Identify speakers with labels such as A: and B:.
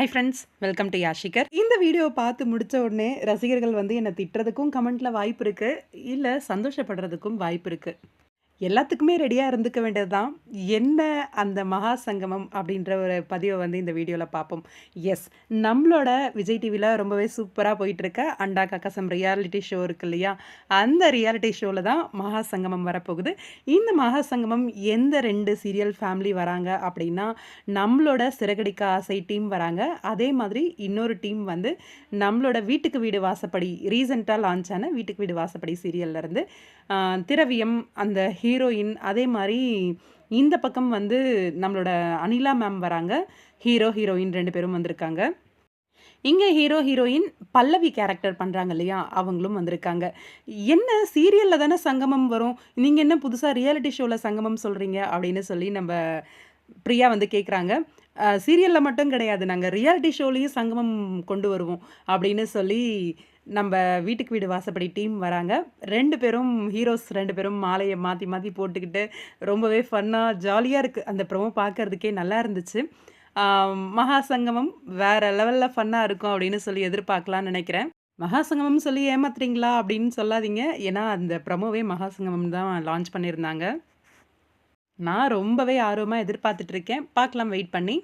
A: High friends, welcome to யாஷிகர். இந்த வீடியோவை பார்த்து முடிச்ச உடனே ரசிகர்கள் வந்து என்ன திட்டுறதுக்கும் கமெண்ட்ல வாய்ப்பு இருக்கு. இல்ல சந்தோஷப்படுறதுக்கும் வாய்ப்பு இருக்கு. எல்லாத்துக்குமே ரெடியா இருந்துக்க வேண்டியது தான். என்ன அந்த மகா சங்கமம் அப்படின்ற ஒரு பதிவை வந்து இந்த வீடியோல பார்ப்போம். எஸ், நம்மளோட விஜய் டிவில ரொம்பவே சூப்பரா போயிட்டுருக்க அண்டா கக்கசம் ரியாலிட்டி ஷோ இருக்கு இல்லையா? அந்த ரியாலிட்டி ஷோல தான் மகா சங்கமம் வரப்போகுது. இந்த மகா சங்கமம் எந்த 2 சீரியல் ஃபேமிலி வராங்க அப்படின்னா, நம்மளோட சிறகடிக்க ஆசை டீம் வராங்க. அதே மாதிரி இன்னொரு டீம் வந்து நம்மளோட வீட்டுக்கு வீடு வாசப்படி ரீசென்ட்டா லான்ச் ஆன வீட்டுக்கு வீடு வாசப்படி சீரியல்ல இருந்து திரவியம் அந்த ஹீரோயின், அதே மாரி இந்த பக்கம் வந்து நம்மளோட அனிலா மேம் வராங்க. ஹீரோ, ஹீரோயின் 2 பேரும் வந்திருக்காங்க. இங்க ஹீரோ, ஹீரோயின் பல்லவி கேரக்டர் பண்றாங்க இல்லையா? அவங்களும் வந்திருக்காங்க. "என்ன சீரியல்ல தானே சங்கமம் வரும். நீங்க என்ன புதுசா ரியாலிட்டி ஷோல சங்கமம் சொல்றீங்க?" அப்படின்னு சொல்லி நம்ப பிரியா வந்து கேட்குறாங்க. "சீரியல்ல மட்டும் கிடையாது. நாங்க ரியாலிட்டி ஷோலயும் சங்கமம் கொண்டு வருவோம்." அப்படின்னு சொல்லி நம்ப வீட்டுக்கு வீடு வாசப்படி டீம் வராங்க. 2 பேரும் ஹீரோஸ் 2 பேரும் மாலைய மாத்தி மாத்தி போட்டுக்கிட்டு ரொம்பவே ஃபன்னா, ஜாலியா இருக்கு. அந்த ப்ரோமோ பார்க்கறதுக்கே நல்லா இருந்துச்சு. ஆ மகா சங்கமம் வேற லெவல்ல ஃபன்னா இருக்கும் அப்படின்னு சொல்லி எதிர்பார்க்கலாம்னு நெனைக்கிறேன். மகா சங்கமம்னு சொல்லி ஏமாத்துறீங்களா? அப்படின்னு சொல்லாதீங்க. ஏன்னா அந்த ப்ரோமோவே மகா சங்கமம் தான் லான்ச் பண்ணியிருந்தாங்க. நான் ரொம்பவே ஆர்வமா எதிர்பார்த்துட்டு இருக்கேன். பார்க்கலாம் வெயிட் பண்ணி.